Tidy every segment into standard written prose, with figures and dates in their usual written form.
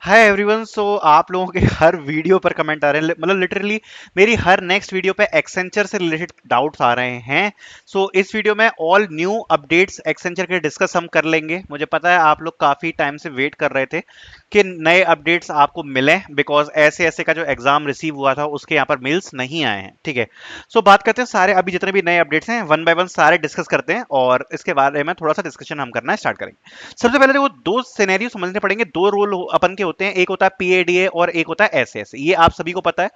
Hi everyone. सो आप लोगों के हर वीडियो पर कमेंट आ रहे हैं, मतलब लिटरली मेरी हर नेक्स्ट वीडियो पे एक्सेंचर से रिलेटेड डाउट्स आ रहे हैं। सो इस वीडियो में ऑल न्यू अपडेट्स एक्सेंचर के डिस्कस हम कर लेंगे। मुझे पता है आप लोग काफी टाइम से वेट कर रहे थे कि नए अपडेट्स आपको मिले, बिकॉज ऐसे ऐसे का जो एग्जाम रिसीव हुआ था उसके यहाँ पर मेल्स नहीं आए हैं। ठीक है, सो बात करते हैं सारे अभी जितने भी नए अपडेट्स हैं, वन बाय वन सारे डिस्कस करते हैं और इसके बारे में थोड़ा सा डिस्कशन हम करना स्टार्ट करेंगे। सबसे पहले देखो, दो सिनेरियो समझने पड़ेंगे, दो रोल अपन के होते हैं, एक होता है पीएडीए और एक होता है एसएस। ये आप सभी को पता है।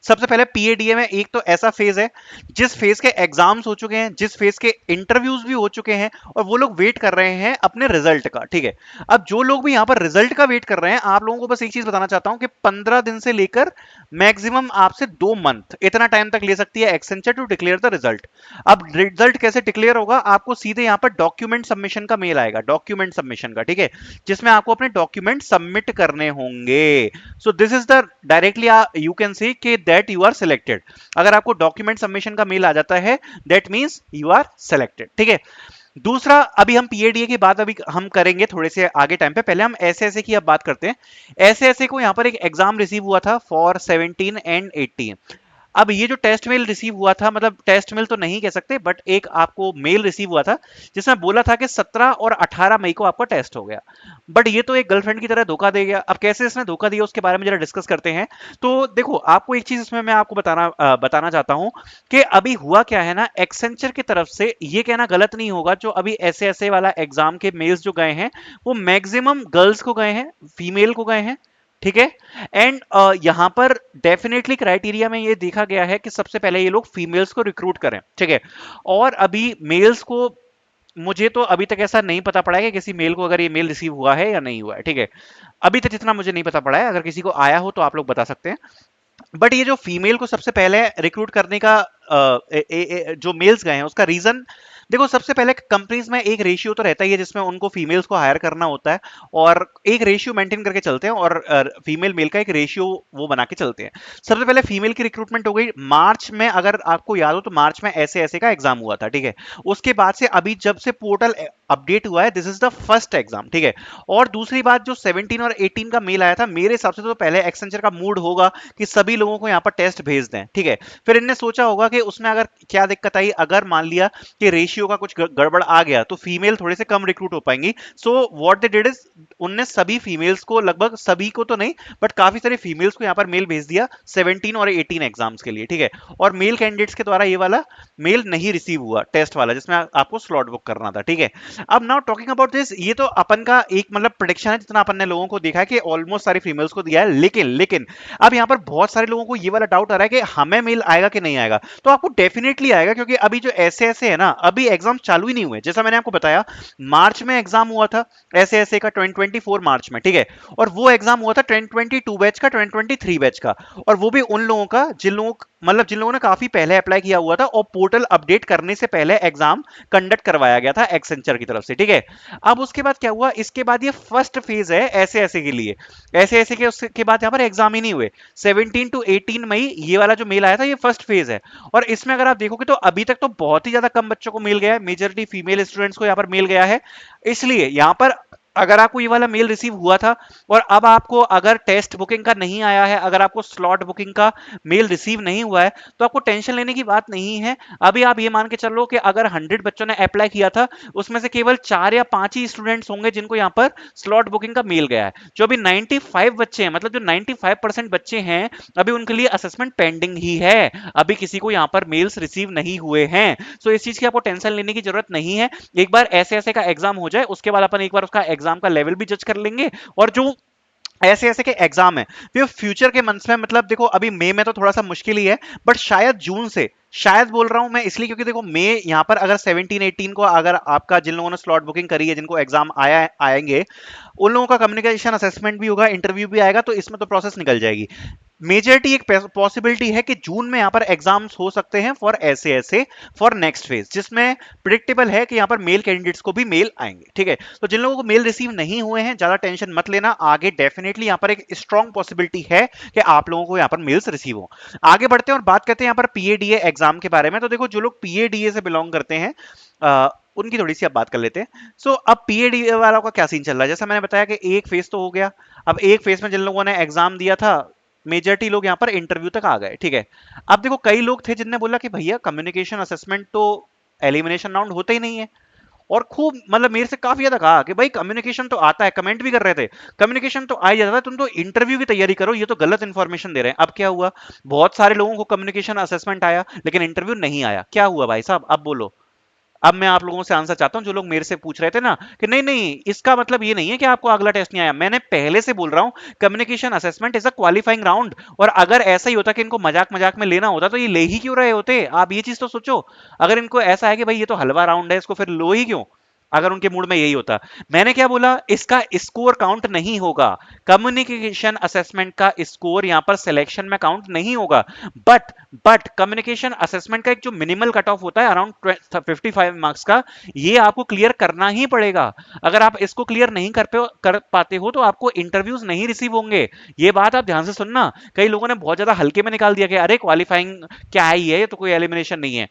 सबसे पहले पीएडीए में एक तो ऐसा फेज है जिस फेज के एग्जाम्स हो चुके हैं, जिस फेज के इंटरव्यूज भी हो चुके हैं और वो लोग वेट कर रहे हैं अपने रिजल्ट का। ठीक है, अब जो लोग भी यहां पर रिजल्ट का वेट कर रहे हैं, आप लोगों को बस एक चीज बताना चाहता हूं कि 15 दिन से लेकर मैक्सिमम आपसे 2 मंथ इतना टाइम तक ले सकती है Accenture to declare the result. अब रिजल्ट कैसे डिक्लेयर होगा? आपको सीधे यहां पर डॉक्यूमेंट सबमिशन का मेल आएगा, डॉक्यूमेंट सबमिशन का। ठीक है, जिसमें आपको अपने डॉक्यूमेंट सबमिट करने होंगे। So this is the directly you can say कि दैट यू आर सिलेक्टेड। अगर आपको डॉक्यूमेंट सबमिशन का मेल आ जाता है, that means you are selected. ठीक है, दूसरा, अभी हम पीएडीए की बात अभी हम करेंगे थोड़े से आगे टाइम पे, पहले हम ऐसे ऐसे की अब बात करते हैं। ऐसे ऐसे को यहां पर एक एग्जाम रिसीव हुआ था फॉर 17 एंड 18। अब ये जो टेस्ट मेल रिसीव हुआ था, मतलब टेस्ट मेल तो नहीं कह सकते, बट एक आपको मेल रिसीव हुआ था जिसमें बोला था कि 17 और 18 मई को आपका टेस्ट हो गया। बट ये तो एक गर्लफ्रेंड की तरह धोखा दे गया। अब कैसे इसने धोखा दिया उसके बारे में जरा डिस्कस करते हैं। तो देखो, आपको एक चीज इसमें मैं आपको बताना चाहता हूं कि अभी हुआ क्या है ना, एक्सेंचर की तरफ से ये कहना गलत नहीं होगा, जो अभी ऐसे ऐसे वाला एग्जाम के मेल्स जो गए हैं वो मैक्सिमम गर्ल्स को गए हैं, फीमेल को गए हैं। ठीक है, एंड यहां पर डेफिनेटली क्राइटेरिया में ये देखा गया है कि सबसे पहले ये लोग फीमेल्स को रिक्रूट करें। ठीक है, और अभी मेल्स को मुझे तो अभी तक ऐसा नहीं पता पड़ा है कि किसी मेल को अगर ये मेल रिसीव हुआ है या नहीं हुआ है। ठीक है, अभी तक जितना मुझे नहीं पता पड़ा है, अगर किसी को आया हो तो आप लोग बता सकते हैं। बट ये जो फीमेल को सबसे पहले रिक्रूट करने का जो मेल्स गए हैं उसका रीजन देखो, सबसे पहले कंपनीज में एक रेशियो तो रहता ही है जिसमें उनको फीमेल्स को हायर करना होता है, और एक रेशियो मेंटेन करके चलते हैं, और फीमेल मेल का एक रेशियो वो बना के चलते हैं। सबसे पहले फीमेल की रिक्रूटमेंट हो गई मार्च में, अगर आपको याद हो तो मार्च में ऐसे ऐसे का एग्जाम हुआ था। ठीक है, उसके बाद से अभी जब से पोर्टल अपडेट हुआ है, this is the first exam. ठीक है, और दूसरी बात, जो 17 और 18 का मेल आया था, मेरे हिसाब से तो पहले एक्सेंचर का मूड होगा कि सभी लोगों को यहाँ पर टेस्ट भेज दें। ठीक है, फिर इनने सोचा होगा कि उसमें अगर क्या दिक्कत आई, अगर मान लिया कि रेशियो का कुछ गड़बड़ आ गया तो फीमेल थोड़े से कम रिक्रूट हो पाएंगी। So what they did is, उनने सभी फीमेल्स को, लगभग सभी को तो नहीं बट काफी सारे फीमेल्स को यहाँ पर मेल भेज दिया 17 और 18 एग्जाम्स के लिए। ठीक है, और मेल कैंडिडेट्स के द्वारा ये वाला मेल नहीं रिसीव हुआ, टेस्ट वाला जिसमें आपको स्लॉट बुक करना था। ठीक है, अब नाउ टॉकिंग अबाउट दिस, ये तो अपन का एक मतलब प्रेडिक्शन है, जितना अपन ने लोगों को देखा है कि ऑलमोस्ट सारी फीमेल्स को दिया है, लेकिन लेकिन अब यहाँ पर बहुत सारे लोगों को ये वाला डाउट आ रहा है कि हमें मेल आएगा कि नहीं आएगा। तो आपको डेफिनेटली आएगा, क्योंकि अभी जो ऐसे ऐसे है ना, अभी एग्जाम चालू ही नहीं हुए। जैसा मैंने आपको बताया, मार्च में एग्जाम हुआ था ऐसे ऐसे का 2024 मार्च में। ठीक है, और वो एग्जाम हुआ था 2022 बैच का, 2023 बैच का, और वो भी उन लोगों का जिन लोगों मतलब जिन लोगों ने काफी पहले अप्लाई किया हुआ था और पोर्टल अपडेट करने से पहले एग्जाम कंडक्ट करवाया गया था एक्सेंचर की तरफ से। ठीक है, अब उसके बाद क्या हुआ, इसके बाद ये फर्स्ट फेज है ऐसे ऐसे के लिए। ऐसे ऐसे के उसके बाद यहाँ पर एग्जाम ही नहीं हुए। 17 टू 18 मई ये वाला जो मेल आया था, ये फर्स्ट फेज है। और इसमें अगर आप देखोगे तो अभी तक तो बहुत ही ज्यादा कम बच्चों को मेल गया है, मेजॉरिटी फीमेल स्टूडेंट्स को यहाँ पर मेल गया है। इसलिए यहाँ पर अगर आपको ये वाला मेल रिसीव हुआ था और अब आपको अगर टेस्ट बुकिंग का नहीं आया है, अगर आपको स्लॉट बुकिंग का मेल रिसीव नहीं हुआ है, तो आपको टेंशन लेने की बात नहीं है। अभी आप ये मान के चलो कि अगर 100 बच्चों ने अप्लाई किया था, उसमें से केवल 4 या 5 ही स्टूडेंट्स होंगे जिनको यहाँ पर स्लॉट बुकिंग का मेल गया है। जो अभी 95 बच्चे हैं, मतलब जो 95% बच्चे हैं, अभी उनके लिए असेसमेंट पेंडिंग ही है। अभी किसी को यहाँ पर मेल्स रिसीव नहीं हुए हैं। सो इस चीज की आपको टेंशन लेने की जरूरत नहीं है। एक बार ऐसे ऐसे का एग्जाम हो जाए, उसके बाद अपन एक बार उसका एग्जाम का लेवल भी जज कर लेंगे। और जो ऐसे ऐसे के एग्जाम है फिर फ्यूचर के मंथ्स में, मतलब देखो अभी मई में तो थोड़ा सा मुश्किल ही है, बट शायद जून से, शायद बोल रहा हूं मैं इसलिए क्योंकि देखो मई यहां पर अगर 17 18 को अगर आपका जिन लोगों ने स्लॉट बुकिंग करी है, जिनको एग्जाम आएंगे, उन लोगों का कम्युनिकेशन असेसमेंट भी होगा, इंटरव्यू भी आएगा, तो इसमें तो प्रोसेस निकल जाएगी। मेजॉरिटी एक पॉसिबिलिटी है कि जून में यहां पर एग्जाम्स हो सकते हैं फॉर ऐसे ऐसे, फॉर नेक्स्ट फेज, जिसमें प्रिडिक्टेबल है कि यहां पर मेल कैंडिडेट्स को भी मेल आएंगे। ठीक है, तो जिन लोगों को मेल रिसीव नहीं हुए हैं, ज्यादा टेंशन मत लेना, आगे डेफिनेटली यहां पर एक स्ट्रॉन्ग पॉसिबिलिटी है कि आप लोगों को यहां पर मेल्स रिसीव हो। आगे बढ़ते हैं और बात करते हैं यहां पर पीएडीए एग्जाम के बारे में। तो देखो, जो लोग पीएडीए से बिलोंग करते हैं, उनकी थोड़ी सी अब बात कर लेते हैं। सो अब पीएडी वालों का क्या सीन चल रहा है, जैसा मैंने बताया कि एक फेज तो हो गया। अब एक फेज में जिन लोगों ने एग्जाम दिया था, मेजॉरिटी लोग यहाँ पर इंटरव्यू तक आ गए, ठीक है। अब देखो कई लोग थे जिनने बोला कि भैया कम्युनिकेशन असेसमेंट तो एलिमिनेशन राउंड होता ही नहीं है, और खूब मतलब मेरे से काफी ज्यादा कहा कि भाई कम्युनिकेशन तो आता है, कमेंट भी कर रहे थे कम्युनिकेशन तो आ ही जाता है, तुम तो इंटरव्यू की तैयारी करो, ये तो गलत इंफॉर्मेशन दे रहे हैं। अब क्या हुआ, बहुत सारे लोगों को कम्युनिकेशन असेसमेंट आया लेकिन इंटरव्यू नहीं आया, क्या हुआ भाई साहब, अब बोलो। अब मैं आप लोगों से आंसर चाहता हूं, जो लोग मेरे से पूछ रहे थे ना कि नहीं नहीं इसका मतलब ये नहीं है कि आपको अगला टेस्ट नहीं आया, मैंने पहले से बोल रहा हूं communication assessment is a qualifying round, और अगर ऐसा ही होता कि इनको मजाक मजाक में लेना होता तो ये ले ही क्यों रहे होते, आप ये चीज तो सोचो। अगर इनको ऐसा है कि भाई ये तो हलवा राउंड है, इसको फिर लो ही क्यों, अगर उनके मूड में यही होता। मैंने क्या बोला, इसका स्कोर काउंट नहीं होगा, कम्युनिकेशन असेसमेंट का स्कोर यहां पर सिलेक्शन में काउंट नहीं होगा। बट बट कम्युनिकेशन असेसमेंट का एक जो मिनिमल कट ऑफ होता है अराउंड 55 मार्क्स का, ये आपको क्लियर करना ही पड़ेगा। अगर आप इसको क्लियर नहीं कर पाते हो तो आपको इंटरव्यूज नहीं रिसीव होंगे। ये बात आप ध्यान से सुनना, कई लोगों ने बहुत ज्यादा हल्के में निकाल दिया कि अरे क्वालिफाइंग क्या है, ये तो कोई एलिमिनेशन नहीं है,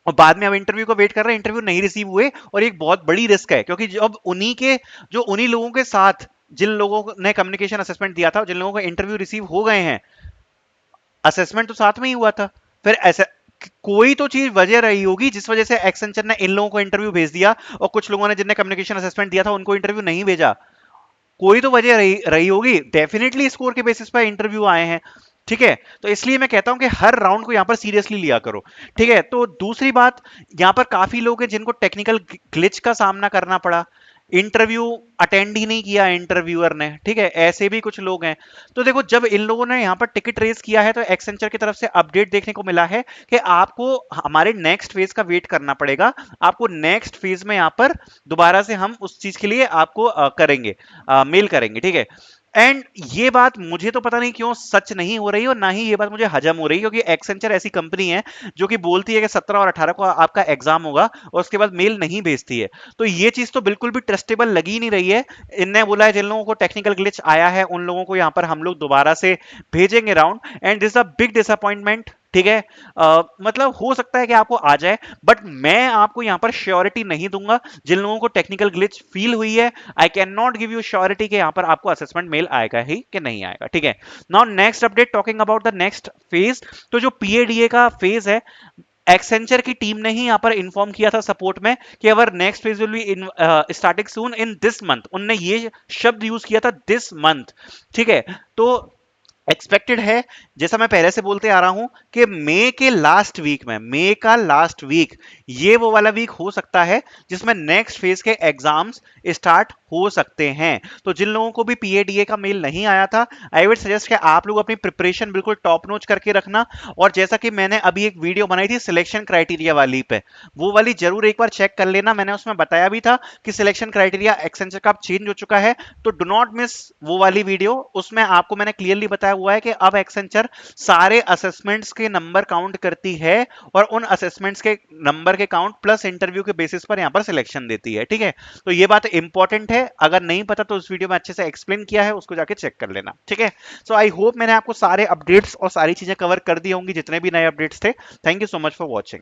और बाद में अब इंटरव्यू को वेट कर रहे हैं, इंटरव्यू नहीं रिसीव हुए, और एक बहुत बड़ी रिस्क है, क्योंकि जब उन्हीं लोगों के साथ जिन लोगों ने कम्युनिकेशन असेसमेंट दिया था, जिन लोगों को इंटरव्यू रिसीव हो गए हैं, असेसमेंट तो साथ में ही हुआ था, फिर ऐसा कोई तो चीज वजह रही होगी जिस वजह से एक्सेंचर ने इन लोगों को इंटरव्यू भेज दिया और कुछ लोगों ने जिनने कम्युनिकेशन असेसमेंट दिया था उनको इंटरव्यू नहीं भेजा। कोई तो वजह रही होगी, डेफिनेटली स्कोर के बेसिस पर इंटरव्यू आए हैं, ठीक है। तो इसलिए मैं कहता हूं कि हर राउंड को यहां पर सीरियसली लिया करो, ठीक है। तो दूसरी बात, यहां पर काफी लोग हैं जिनको टेक्निकल ग्लिच का सामना करना पड़ा, इंटरव्यू अटेंड ही नहीं किया इंटरव्यूअर ने, ठीक है, ऐसे भी कुछ लोग हैं। तो देखो जब इन लोगों ने यहाँ पर टिकट रेस किया है तो एक्सेंचर की तरफ से अपडेट देखने को मिला है कि आपको हमारे नेक्स्ट फेज का वेट करना पड़ेगा, आपको नेक्स्ट फेज में यहाँ पर दोबारा से हम उस चीज के लिए आपको करेंगे, मेल करेंगे, ठीक है। एंड ये बात मुझे तो पता नहीं क्यों सच नहीं हो रही और ना ही ये बात मुझे हजम हो रही, क्योंकि एक्सेंचर ऐसी कंपनी है जो कि बोलती है कि 17 और 18 को आपका एग्जाम होगा और उसके बाद मेल नहीं भेजती है। तो ये चीज तो बिल्कुल भी ट्रस्टेबल लगी नहीं रही है। इनने बोला है जिन लोगों को टेक्निकल ग्लिच आया है उन लोगों को यहाँ पर हम लोग दोबारा से भेजेंगे round, and this a big disappointment, ठीक है। मतलब हो सकता है कि आपको आ जाए, बट मैं आपको यहां पर श्योरिटी नहीं दूंगा। जिन लोगों को टेक्निकल ग्लिच फील हुई है, I can not give you surety कि यहां पर आपको असेसमेंट मेल आएगा ही कि नहीं आएगा, ठीक है। Now next update, talking about the next phase. तो जो पीएडीए का फेज है, एक्सेंचर की टीम ने ही यहां पर इन्फॉर्म किया था सपोर्ट में कि our next phase will be starting soon in this month, उनने ये शब्द यूज किया था दिस मंथ, ठीक है। तो एक्सपेक्टेड है, जैसा मैं पहले से बोलते आ रहा हूं कि मई के लास्ट वीक में, मई का लास्ट वीक, ये वो वाला वीक हो सकता है जिसमें नेक्स्ट फेज के एग्जाम्स स्टार्ट हो सकते हैं। तो जिन लोगों को भी पीएडीए का मेल नहीं आया था, आई वुड सजेस्ट कि आप लोग अपनी प्रिपरेशन बिल्कुल टॉप नोच करके रखना, और जैसा कि मैंने अभी एक वीडियो बनाई थी सिलेक्शन क्राइटेरिया वाली पे, वो वाली जरूर एक बार चेक कर लेना। मैंने उसमें बताया भी था कि सिलेक्शन क्राइटेरिया एक्सेंचर का चेंज हो चुका है, तो डू नॉट मिस वो वाली वीडियो। उसमें आपको मैंने क्लियरली बताया हुआ है कि अब एक्सेंचर सारे असेसमेंट्स के नंबर काउंट करती है और उन असेसमेंट्स के नंबर के काउंट प्लस इंटरव्यू के बेसिस पर यहां पर सिलेक्शन देती है, ठीक है। तो ये बात इंपॉर्टेंट है, अगर नहीं पता तो उस वीडियो में अच्छे से एक्सप्लेन किया है, उसको जाके चेक कर लेना, ठीक है। सो आई होप मैंने आपको सारे अपडेट्स और सारी चीजें कवर कर दी होंगी जितने भी नए अपडेट्स थे। Thank you so much for watching.